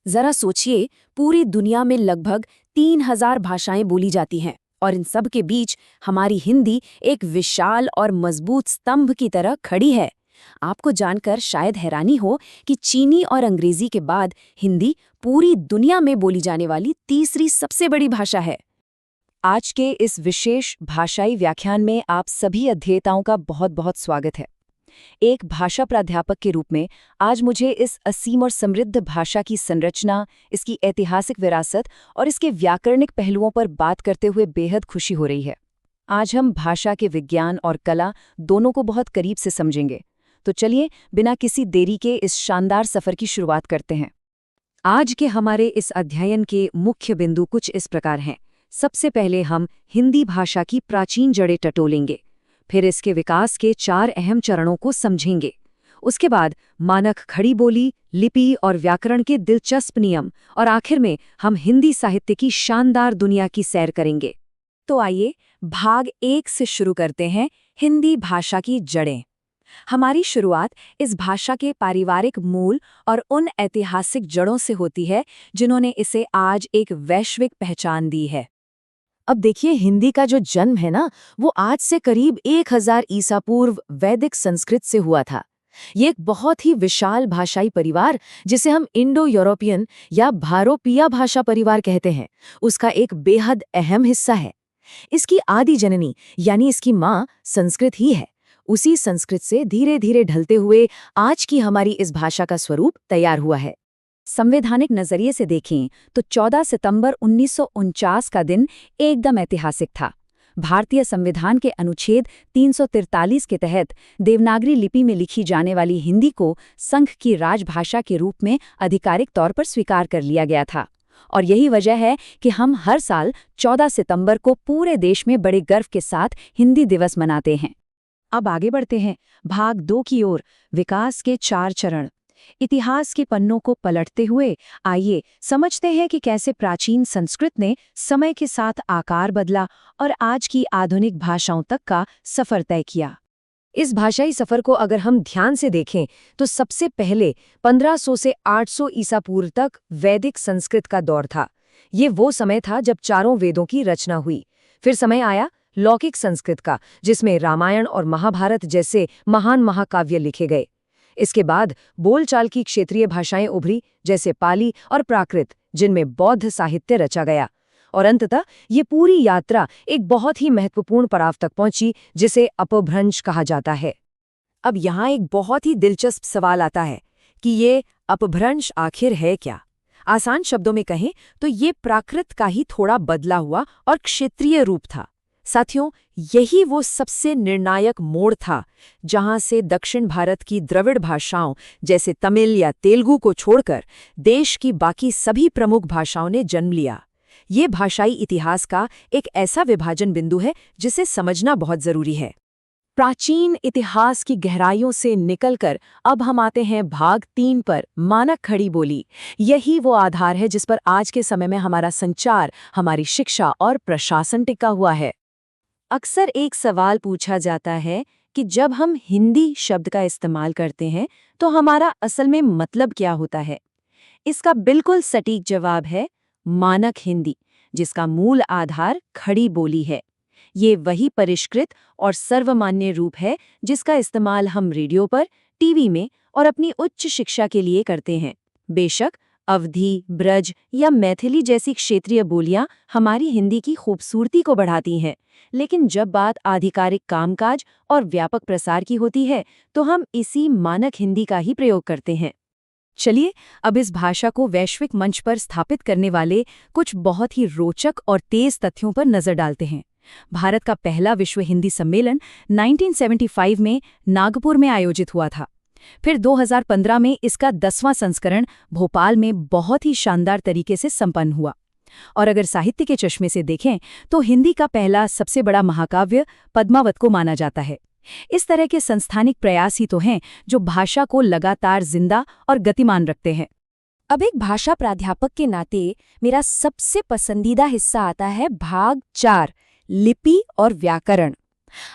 जरा सोचिए, पूरी दुनिया में लगभग 3000 भाषाएं बोली जाती हैं और इन सब के बीच हमारी हिंदी एक विशाल और मजबूत स्तंभ की तरह खड़ी है। आपको जानकर शायद हैरानी हो कि चीनी और अंग्रेजी के बाद हिंदी पूरी दुनिया में बोली जाने वाली तीसरी सबसे बड़ी भाषा है। आज के इस विशेष भाषाई व्याख्यान में आप सभी अध्येताओं का बहुत बहुत स्वागत है। एक भाषा प्राध्यापक के रूप में आज मुझे इस असीम और समृद्ध भाषा की संरचना, इसकी ऐतिहासिक विरासत और इसके व्याकरणिक पहलुओं पर बात करते हुए बेहद खुशी हो रही है। आज हम भाषा के विज्ञान और कला दोनों को बहुत करीब से समझेंगे। तो चलिए बिना किसी देरी के इस शानदार सफर की शुरुआत करते हैं। आज के हमारे इस अध्ययन के मुख्य बिंदु कुछ इस प्रकार हैं। सबसे पहले हम हिंदी भाषा की प्राचीन जड़ें टटोलेंगे, फिर इसके विकास के 4 अहम चरणों को समझेंगे। उसके बाद मानक खड़ी बोली, लिपि और व्याकरण के दिलचस्प नियम, और आखिर में हम हिंदी साहित्य की शानदार दुनिया की सैर करेंगे। तो आइए भाग 1 से शुरू करते हैं, हिंदी भाषा की जड़ें। हमारी शुरुआत इस भाषा के पारिवारिक मूल और उन ऐतिहासिक जड़ों से होती है जिन्होंने इसे आज एक वैश्विक पहचान दी है। अब देखिए, हिंदी का जो जन्म है ना, वो आज से करीब 1000 ईसा पूर्व वैदिक संस्कृत से हुआ था। ये एक बहुत ही विशाल भाषाई परिवार, जिसे हम इंडो यूरोपियन या भारोपिया भाषा परिवार कहते हैं, उसका एक बेहद अहम हिस्सा है। इसकी आदि जननी यानी इसकी माँ संस्कृत ही है। उसी संस्कृत से धीरे धीरे ढलते हुए आज की हमारी इस भाषा का स्वरूप तैयार हुआ है। संवैधानिक नजरिए से देखें तो 14 सितंबर 1949 का दिन एकदम ऐतिहासिक था। भारतीय संविधान के अनुच्छेद 343 के तहत देवनागरी लिपि में लिखी जाने वाली हिंदी को संघ की राजभाषा के रूप में आधिकारिक तौर पर स्वीकार कर लिया गया था। और यही वजह है कि हम हर साल 14 सितंबर को पूरे देश में बड़े गर्व के साथ हिंदी दिवस मनाते हैं। अब आगे बढ़ते हैं भाग 2 की ओर, विकास के 4 चरण। इतिहास के पन्नों को पलटते हुए आइए समझते हैं कि कैसे प्राचीन संस्कृत ने समय के साथ आकार बदला और आज की आधुनिक भाषाओं तक का सफर तय किया। इस भाषाई सफर को अगर हम ध्यान से देखें तो सबसे पहले 1500 से 800 ईसा पूर्व तक वैदिक संस्कृत का दौर था। ये वो समय था जब चारों वेदों की रचना हुई। फिर समय आया लौकिक संस्कृत का, जिसमें रामायण और महाभारत जैसे महान महाकाव्य लिखे गए। इसके बाद बोलचाल की क्षेत्रीय भाषाएं उभरी, जैसे पाली और प्राकृत, जिनमें बौद्ध साहित्य रचा गया। और अंततः ये पूरी यात्रा एक बहुत ही महत्वपूर्ण पड़ाव तक पहुंची, जिसे अपभ्रंश कहा जाता है। अब यहाँ एक बहुत ही दिलचस्प सवाल आता है कि ये अपभ्रंश आखिर है क्या? आसान शब्दों में कहें तो ये प्राकृत का ही थोड़ा बदला हुआ और क्षेत्रीय रूप था। साथियों, यही वो सबसे निर्णायक मोड़ था जहां से दक्षिण भारत की द्रविड़ भाषाओं जैसे तमिल या तेलुगु को छोड़कर देश की बाकी सभी प्रमुख भाषाओं ने जन्म लिया। ये भाषाई इतिहास का एक ऐसा विभाजन बिंदु है जिसे समझना बहुत जरूरी है। प्राचीन इतिहास की गहराइयों से निकलकर अब हम आते हैं भाग 3 पर, मानक खड़ी बोली। यही वो आधार है जिस पर आज के समय में हमारा संचार, हमारी शिक्षा और प्रशासन टिका हुआ है। अक्सर एक सवाल पूछा जाता है कि जब हम हिंदी शब्द का इस्तेमाल करते हैं तो हमारा असल में मतलब क्या होता है? इसका बिल्कुल सटीक जवाब है मानक हिंदी, जिसका मूल आधार खड़ी बोली है। ये वही परिष्कृत और सर्वमान्य रूप है जिसका इस्तेमाल हम रेडियो पर, टीवी में और अपनी उच्च शिक्षा के लिए करते हैं। बेशक अवधी, ब्रज या मैथिली जैसी क्षेत्रीय बोलियां हमारी हिंदी की खूबसूरती को बढ़ाती हैं, लेकिन जब बात आधिकारिक कामकाज और व्यापक प्रसार की होती है तो हम इसी मानक हिंदी का ही प्रयोग करते हैं। चलिए अब इस भाषा को वैश्विक मंच पर स्थापित करने वाले कुछ बहुत ही रोचक और तेज तथ्यों पर नजर डालते हैं। भारत का पहला विश्व हिंदी सम्मेलन 1975 में नागपुर में आयोजित हुआ था। फिर 2015 में इसका 10वां संस्करण भोपाल में बहुत ही शानदार तरीके से संपन्न हुआ। और अगर साहित्य के चश्मे से देखें तो हिंदी का पहला सबसे बड़ा महाकाव्य पद्मावत को माना जाता है। इस तरह के संस्थानिक प्रयास ही तो हैं जो भाषा को लगातार जिंदा और गतिमान रखते हैं। अब एक भाषा प्राध्यापक के नाते मेरा सबसे पसंदीदा हिस्सा आता है भाग 4, लिपि और व्याकरण।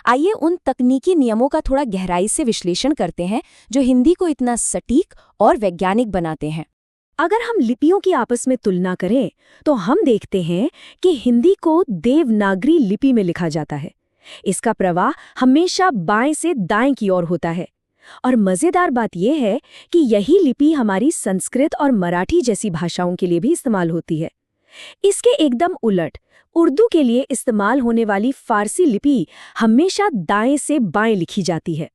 आइए उन तकनीकी नियमों का थोड़ा गहराई से विश्लेषण करते हैं जो हिंदी को इतना सटीक और वैज्ञानिक बनाते हैं। अगर हम लिपियों की आपस में तुलना करें तो हम देखते हैं कि हिंदी को देवनागरी लिपि में लिखा जाता है। इसका प्रवाह हमेशा बाएं से दाएं की ओर होता है। और मजेदार बात यह है कि यही लिपि हमारी संस्कृत और मराठी जैसी भाषाओं के लिए भी इस्तेमाल होती है। इसके एकदम उलट उर्दू के लिए इस्तेमाल होने वाली फारसी लिपि हमेशा दाएं से बाएं लिखी जाती है।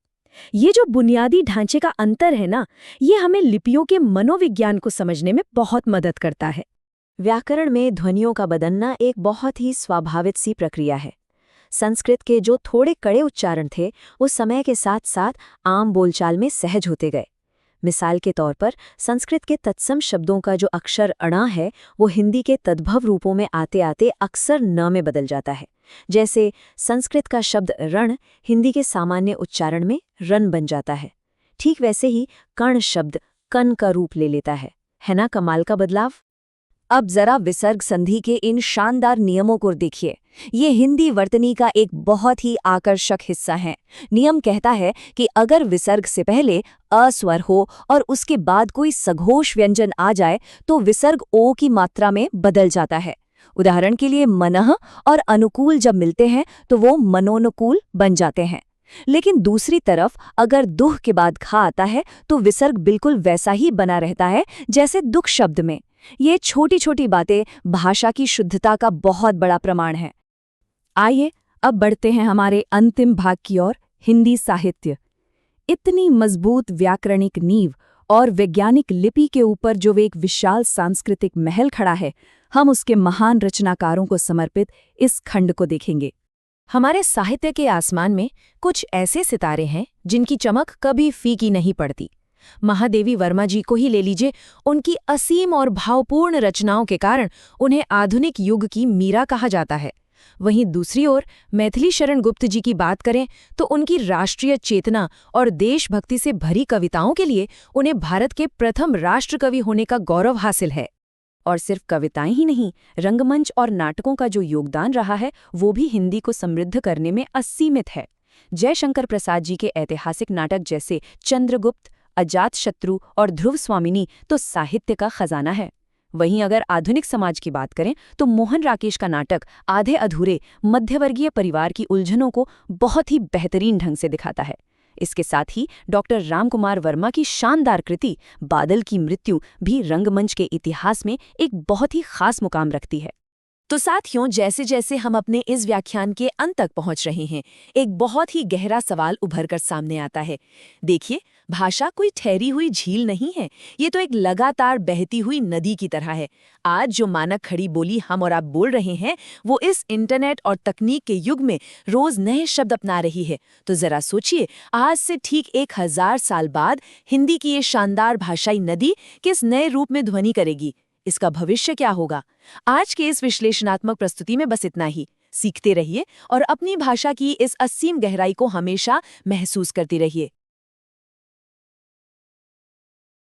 ये जो बुनियादी ढांचे का अंतर है ना, ये हमें लिपियों के मनोविज्ञान को समझने में बहुत मदद करता है। व्याकरण में ध्वनियों का बदलना एक बहुत ही स्वाभाविक सी प्रक्रिया है। संस्कृत के जो थोड़े कड़े उच्चारण थे, वो समय के साथ साथ आम बोलचाल में सहज होते गए। मिसाल के तौर पर संस्कृत के तत्सम शब्दों का जो अक्षर अणा है, वो हिंदी के तद्भव रूपों में आते आते अक्सर न में बदल जाता है। जैसे संस्कृत का शब्द रण हिंदी के सामान्य उच्चारण में रन बन जाता है। ठीक वैसे ही कर्ण शब्द कन का रूप ले लेता है ना कमाल का बदलाव। अब जरा विसर्ग संधि के इन शानदार नियमों को देखिए। ये हिंदी वर्तनी का एक बहुत ही आकर्षक हिस्सा है। नियम कहता है कि अगर विसर्ग से पहले अ स्वर हो और उसके बाद कोई सघोष व्यंजन आ जाए तो विसर्ग ओ की मात्रा में बदल जाता है। उदाहरण के लिए मनः और अनुकूल जब मिलते हैं तो वो मनोनुकूल बन जाते हैं। लेकिन दूसरी तरफ अगर दुह के बाद खा आता है तो विसर्ग बिल्कुल वैसा ही बना रहता है जैसे दुख शब्द में। ये छोटी छोटी बातें भाषा की शुद्धता का बहुत बड़ा प्रमाण है। आइए अब बढ़ते हैं हमारे अंतिम भाग की ओर, हिंदी साहित्य। इतनी मजबूत व्याकरणिक नींव और वैज्ञानिक लिपि के ऊपर जो एक विशाल सांस्कृतिक महल खड़ा है, हम उसके महान रचनाकारों को समर्पित इस खंड को देखेंगे। हमारे साहित्य के आसमान में कुछ ऐसे सितारे हैं जिनकी चमक कभी फीकी नहीं पड़ती। महादेवी वर्मा जी को ही ले लीजिए। उनकी असीम और भावपूर्ण रचनाओं के कारण उन्हें आधुनिक युग की मीरा कहा जाता है। वहीं दूसरी ओर मैथिली शरण गुप्त जी की बात करें तो उनकी राष्ट्रीय चेतना और देशभक्ति से भरी कविताओं के लिए उन्हें भारत के प्रथम राष्ट्रकवि होने का गौरव हासिल है। और सिर्फ कविताएं ही नहीं, रंगमंच और नाटकों का जो योगदान रहा है वो भी हिंदी को समृद्ध करने में असीमित है। जयशंकर प्रसाद जी के ऐतिहासिक नाटक जैसे चंद्रगुप्त, अजातशत्रु और ध्रुव स्वामिनी तो साहित्य का खजाना है। वहीं अगर आधुनिक समाज की बात करें तो मोहन राकेश का नाटक आधे अधूरे मध्यवर्गीय परिवार की उलझनों को बहुत ही बेहतरीन ढंग से दिखाता है। इसके साथ ही डॉक्टर रामकुमार वर्मा की शानदार कृति बादल की मृत्यु भी रंगमंच के इतिहास में एक बहुत ही खास मुकाम रखती है। तो साथियों, जैसे जैसे हम अपने इस व्याख्यान के अंत तक पहुंच रहे हैं, एक बहुत ही गहरा सवाल उभर कर सामने आता है। देखिए, भाषा कोई ठहरी हुई झील नहीं है, ये तो एक लगातार बहती हुई नदी की तरह है। आज जो मानक खड़ी बोली हम और आप बोल रहे हैं, वो इस इंटरनेट और तकनीक के युग में रोज नए शब्द अपना रही है। तो जरा सोचिए, आज से ठीक 1000 साल बाद हिंदी की ये शानदार भाषाई नदी किस नए रूप में ध्वनि करेगी? इसका भविष्य क्या होगा? आज के इस विश्लेषणात्मक प्रस्तुति में बस इतना ही। सीखते रहिए और अपनी भाषा की इस असीम गहराई को हमेशा महसूस करते रहिए।